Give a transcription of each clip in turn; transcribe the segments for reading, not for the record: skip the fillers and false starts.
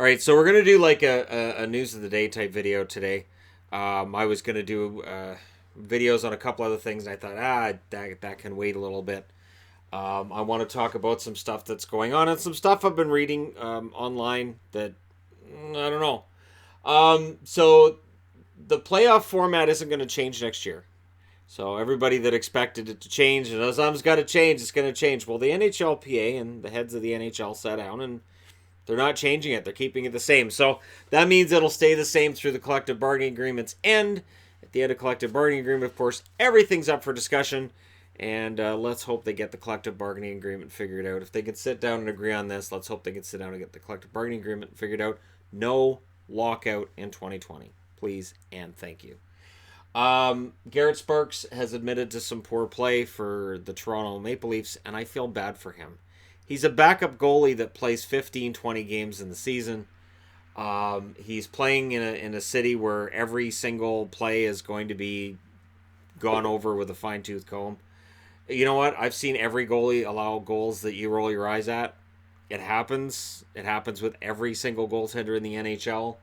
All right, so we're gonna do like a news of the day type video today. I was gonna do videos on a couple other things, and I thought, that can wait a little bit. I want to talk about some stuff that's going on and some stuff I've been reading online that I don't know. So the playoff format isn't going to change next year. So everybody that expected it to change and something's got to change, it's going to change. Well, the NHLPA and the heads of the NHL sat down and they're not changing it. They're keeping it the same. So that means it'll stay the same through the collective bargaining agreements end. At the end of collective bargaining agreement, of course, everything's up for discussion. And let's hope they get the collective bargaining agreement figured out. If they can sit down and agree on this, let's hope they can sit down and get the collective bargaining agreement figured out. No lockout in 2020. Please and thank you. Garrett Sparks has admitted to some poor play for the Toronto Maple Leafs, and I feel bad for him. He's a backup goalie that plays 15, 20 games in the season. He's playing in a city where every single play is going to be gone over with a fine-tooth comb. You know what? I've seen every goalie allow goals that you roll your eyes at. It happens. It happens with every single goaltender in the NHL.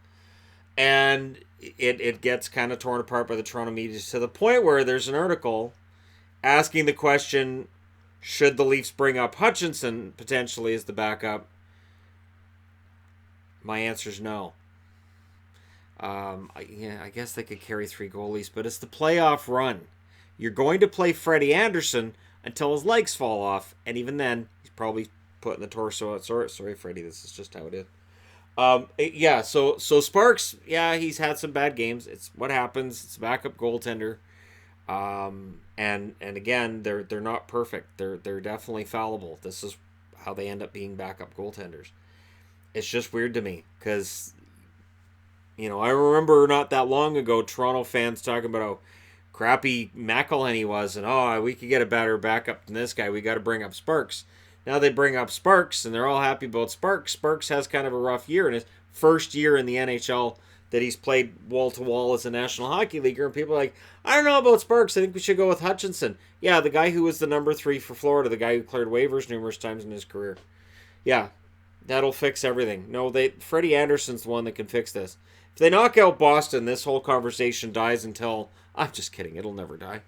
And it gets kind of torn apart by the Toronto media to the point where there's an article asking the question, should the Leafs bring up Hutchinson potentially as the backup? My answer is no. I guess they could carry three goalies, but it's the playoff run. You're going to play Freddie Anderson until his legs fall off, and even then, he's probably putting the torso out. Sorry, Freddie, this is just how it is. So Sparks, he's had some bad games. It's what happens. It's a backup goaltender. And again, they're not perfect. They're definitely fallible. This is how they end up being backup goaltenders. It's just weird to me because, I remember not that long ago Toronto fans talking about how crappy McElhinney was, and we could get a better backup than this guy. We got to bring up Sparks. Now they bring up Sparks, and they're all happy about Sparks. Sparks has kind of a rough year in his first year in the NHL that he's played wall-to-wall as a National Hockey Leaguer, and people are like, I don't know about Sparks. I think we should go with Hutchinson. Yeah, the guy who was the number 3 for Florida, the guy who cleared waivers numerous times in his career. Yeah, that'll fix everything. No, Freddie Anderson's the one that can fix this. If they knock out Boston, this whole conversation dies until... I'm just kidding. It'll never die.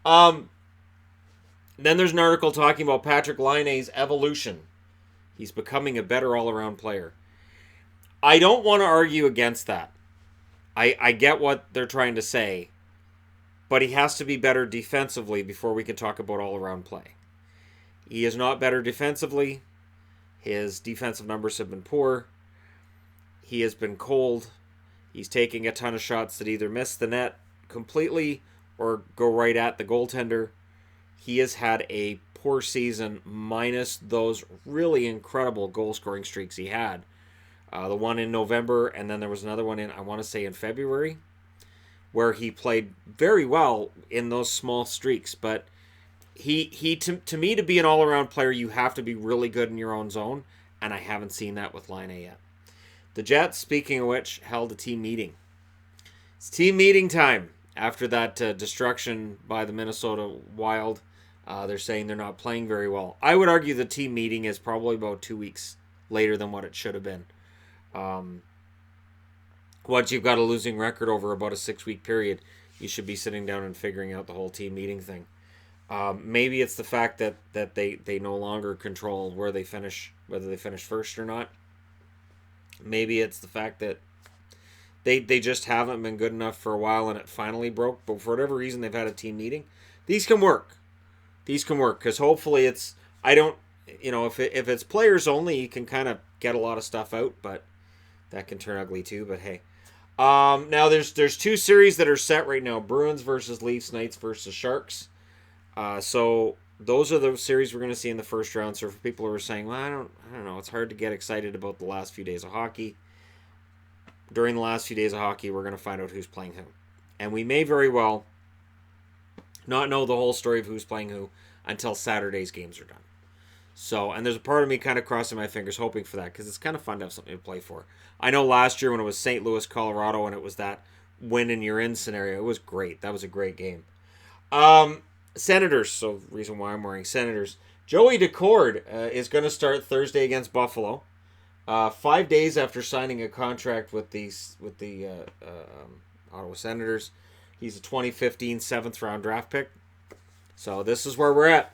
Then there's an article talking about Patrick Laine's evolution. He's becoming a better all-around player. I don't want to argue against that. I get what they're trying to say, but he has to be better defensively before we can talk about all-around play. He is not better defensively. His defensive numbers have been poor. He has been cold. He's taking a ton of shots that either miss the net completely or go right at the goaltender. He has had a poor season minus those really incredible goal-scoring streaks he had. The one in November, and then there was another one I want to say in February, where he played very well in those small streaks. But he to me, to be an all-around player, you have to be really good in your own zone, and I haven't seen that with Laine yet. The Jets, speaking of which, held a team meeting. It's team meeting time after that destruction by the Minnesota Wild. They're saying they're not playing very well. I would argue the team meeting is probably about 2 weeks later than what it should have been. Once you've got a losing record over about a 6-week period, you should be sitting down and figuring out the whole team meeting thing. Maybe it's the fact that they no longer control where they finish, whether they finish first or not. Maybe it's the fact that they just haven't been good enough for a while and it finally broke. But for whatever reason, they've had a team meeting. These can work. Because hopefully it's... if it's players only, you can kind of get a lot of stuff out, but that can turn ugly too. But hey. Now there's 2 series that are set right now. Bruins versus Leafs, Knights versus Sharks. So those are the series we're going to see in the first round. So for people who are saying, well, I don't know, it's hard to get excited about the last few days of hockey. During the last few days of hockey, we're going to find out who's playing who. And we may very well not know the whole story of who's playing who until Saturday's games are done. So, and there's a part of me kind of crossing my fingers hoping for that because it's kind of fun to have something to play for. I know last year when it was St. Louis, Colorado, and it was that win and you're in scenario, it was great. That was a great game. Senators, so reason why I'm wearing Senators. Joey Decord is going to start Thursday against Buffalo. 5 days after signing a contract with the Ottawa Senators, he's a 2015 seventh round draft pick. So this is where we're at.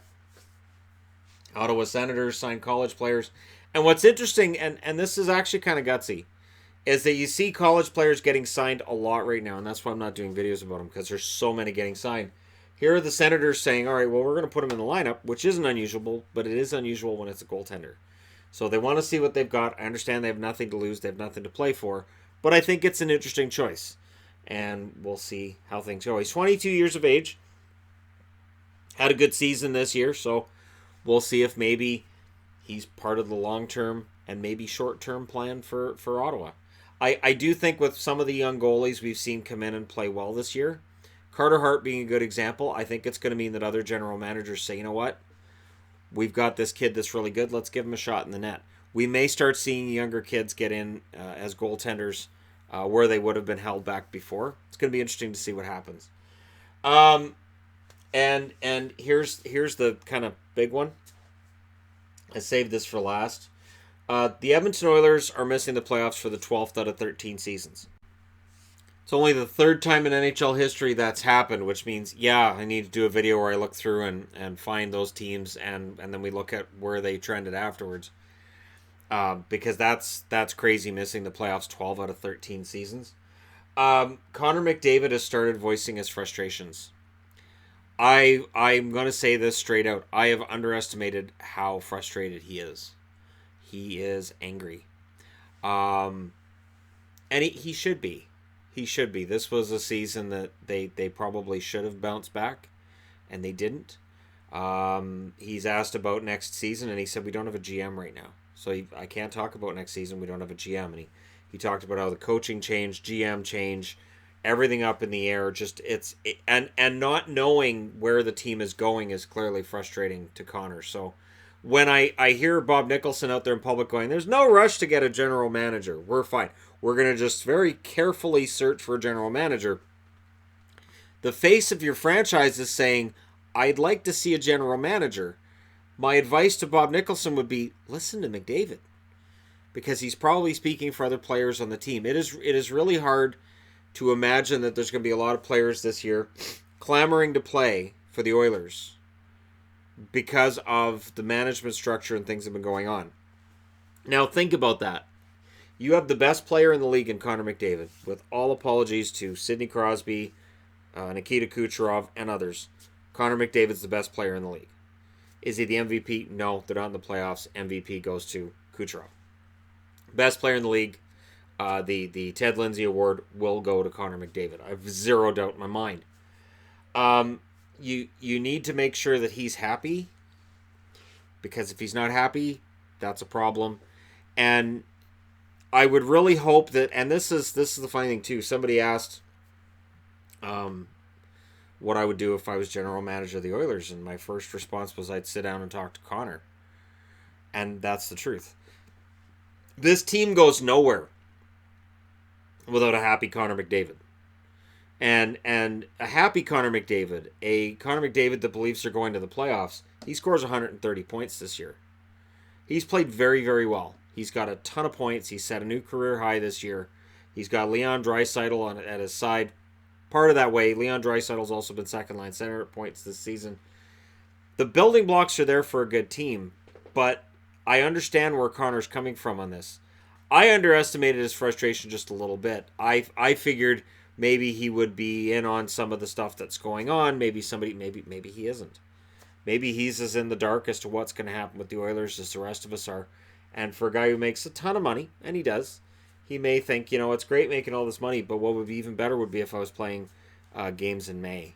Ottawa Senators sign college players. And what's interesting, and this is actually kind of gutsy, is that you see college players getting signed a lot right now, and that's why I'm not doing videos about them, because there's so many getting signed. Here are the Senators saying, all right, well, we're going to put them in the lineup, which isn't unusual, but it is unusual when it's a goaltender. So they want to see what they've got. I understand they have nothing to lose. They have nothing to play for. But I think it's an interesting choice. And we'll see how things go. He's 22 years of age. Had a good season this year, so we'll see if maybe he's part of the long-term and maybe short-term plan for Ottawa. I do think with some of the young goalies we've seen come in and play well this year, Carter Hart being a good example, I think it's going to mean that other general managers say, you know what? We've got this kid that's really good. Let's give him a shot in the net. We may start seeing younger kids get in as goaltenders where they would have been held back before. It's going to be interesting to see what happens. And here's the kind of big one. I saved this for last. The Edmonton Oilers are missing the playoffs for the 12th out of 13 seasons. It's only the third time in NHL history that's happened, which means, yeah, I need to do a video where I look through and find those teams, and then we look at where they trended afterwards. Because that's crazy, missing the playoffs 12 out of 13 seasons. Connor McDavid has started voicing his frustrations. I'm going to say this straight out. I have underestimated how frustrated he is. He is angry. And he should be. He should be. This was a season that they probably should have bounced back, and they didn't. He's asked about next season, and he said, we don't have a GM right now. So I can't talk about next season. We don't have a GM. And he talked about how the coaching changed, GM change, everything up in the air. And not knowing where the team is going is clearly frustrating to Connor. So when I hear Bob Nicholson out there in public going, there's no rush to get a general manager. We're fine. We're going to just very carefully search for a general manager. The face of your franchise is saying, I'd like to see a general manager. My advice to Bob Nicholson would be, listen to McDavid. Because he's probably speaking for other players on the team. It is really hard to imagine that there's going to be a lot of players this year clamoring to play for the Oilers because of the management structure and things that have been going on. Now think about that. You have the best player in the league in Connor McDavid, with all apologies to Sidney Crosby, Nikita Kucherov, and others. Connor McDavid's the best player in the league. Is he the MVP? No, they're not in the playoffs. MVP goes to Kucherov. Best player in the league, the Ted Lindsay Award will go to Connor McDavid. I have zero doubt in my mind. You need to make sure that he's happy, because if he's not happy, that's a problem. And I would really hope that, and this is the funny thing too. Somebody asked what I would do if I was general manager of the Oilers, and my first response was I'd sit down and talk to Connor. And that's the truth. This team goes nowhere without a happy Connor McDavid. And a happy Connor McDavid, a Connor McDavid that believes they're going to the playoffs, he scores 130 points this year. He's played very, very well. He's got a ton of points. He's set a new career high this year. He's got Leon Draisaitl at his side. Part of that way, Leon Draisaitl's also been second-line center at points this season. The building blocks are there for a good team, but I understand where Connor's coming from on this. I underestimated his frustration just a little bit. I figured maybe he would be in on some of the stuff that's going on. Maybe he isn't. Maybe he's as in the dark as to what's going to happen with the Oilers as the rest of us are. And for a guy who makes a ton of money, and he does, he may think, it's great making all this money, but what would be even better would be if I was playing games in May.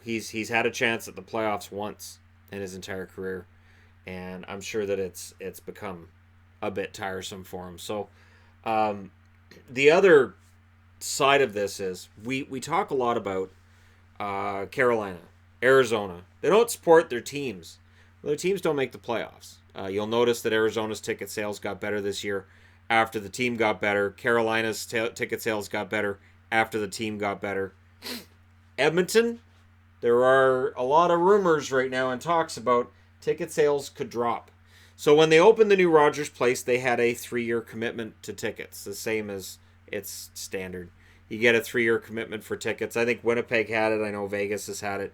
He's had a chance at the playoffs once in his entire career, and I'm sure that it's become a bit tiresome for him. So the other side of this is we talk a lot about Carolina, Arizona. They don't support their teams. Well, their teams don't make the playoffs. You'll notice that Arizona's ticket sales got better this year after the team got better. Carolina's ticket sales got better after the team got better. Edmonton, there are a lot of rumors right now and talks about ticket sales could drop. So when they opened the new Rogers Place, they had a 3-year commitment to tickets, the same as it's standard. You get a 3-year commitment for tickets. I think Winnipeg had it. I know Vegas has had it.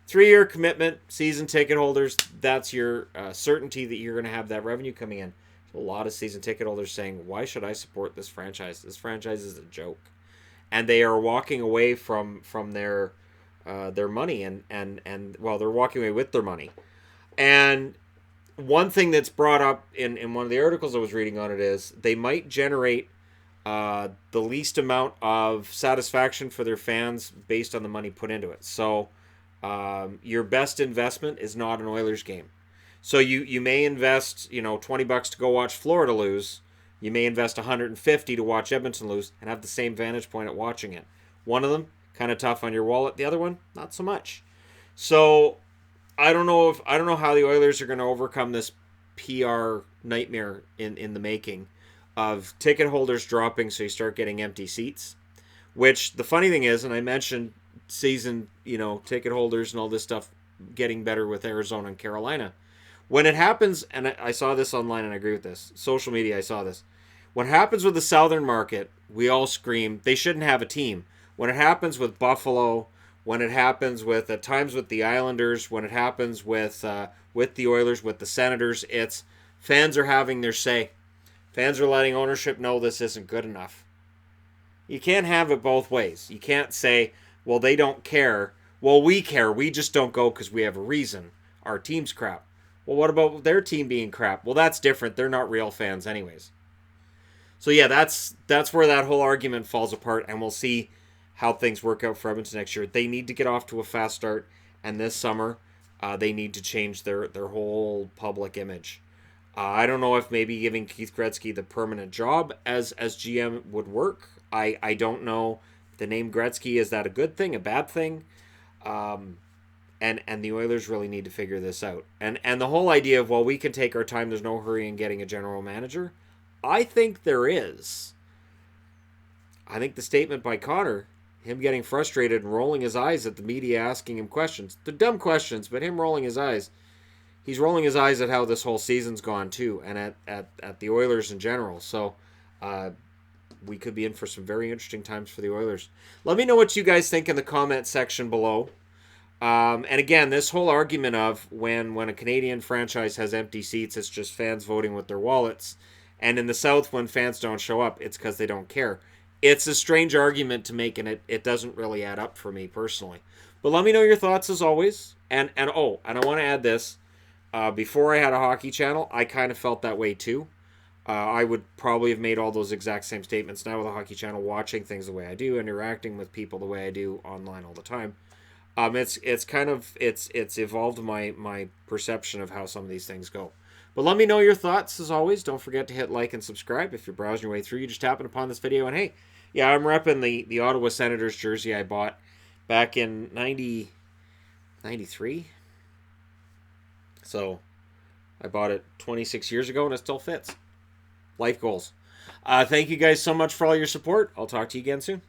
3-year commitment, season ticket holders, that's your certainty that you're going to have that revenue coming in. A lot of season ticket holders saying, why should I support this franchise? This franchise is a joke. And they are walking away from their money, and well, they're walking away with their money. And one thing that's brought up in one of the articles I was reading on it is they might generate the least amount of satisfaction for their fans based on the money put into it. So your best investment is not an Oilers game. So you may invest, $20 to go watch Florida lose. You may invest $150 to watch Edmonton lose and have the same vantage point at watching it. One of them, kind of tough on your wallet. The other one, not so much. So I don't know how the Oilers are going to overcome this PR nightmare in the making of ticket holders dropping, so you start getting empty seats. Which the funny thing is, and I mentioned season, ticket holders and all this stuff getting better with Arizona and Carolina. When it happens, and I saw this online and I agree with this, social media, I saw this. When it happens with the Southern market, we all scream, they shouldn't have a team. When it happens with Buffalo, when it happens with, at times with the Islanders, when it happens with the Oilers, with the Senators, it's fans are having their say. Fans are letting ownership know this isn't good enough. You can't have it both ways. You can't say, well, they don't care. Well, we care. We just don't go because we have a reason. Our team's crap. Well, what about their team being crap? Well, that's different. They're not real fans anyways. So yeah, that's where that whole argument falls apart, and we'll see how things work out for Edmonton next year. They need to get off to a fast start, and this summer they need to change their whole public image. I don't know if maybe giving Keith Gretzky the permanent job as GM would work. I don't know the name Gretzky. Is that a good thing, a bad thing? And the Oilers really need to figure this out. And the whole idea of, well, we can take our time, there's no hurry in getting a general manager. I think there is. I think the statement by Connor, him getting frustrated and rolling his eyes at the media asking him questions. They're dumb questions, but him rolling his eyes. He's rolling his eyes at how this whole season's gone too, and at the Oilers in general. So we could be in for some very interesting times for the Oilers. Let me know what you guys think in the comment section below. And again, this whole argument of when a Canadian franchise has empty seats, it's just fans voting with their wallets. And in the South, when fans don't show up, it's because they don't care. It's a strange argument to make, and it doesn't really add up for me personally. But let me know your thoughts as always. And I want to add this. Before I had a hockey channel, I kind of felt that way too. I would probably have made all those exact same statements now with a hockey channel, watching things the way I do, interacting with people the way I do online all the time. It's evolved my perception of how some of these things go. But let me know your thoughts as always. Don't forget to hit like and subscribe. If you're browsing your way through, you just happen upon this video, and hey, yeah, I'm repping the Ottawa Senators jersey I bought back in 93. So I bought it 26 years ago, and it still fits. Life goals. Thank you guys so much for all your support. I'll talk to you again soon.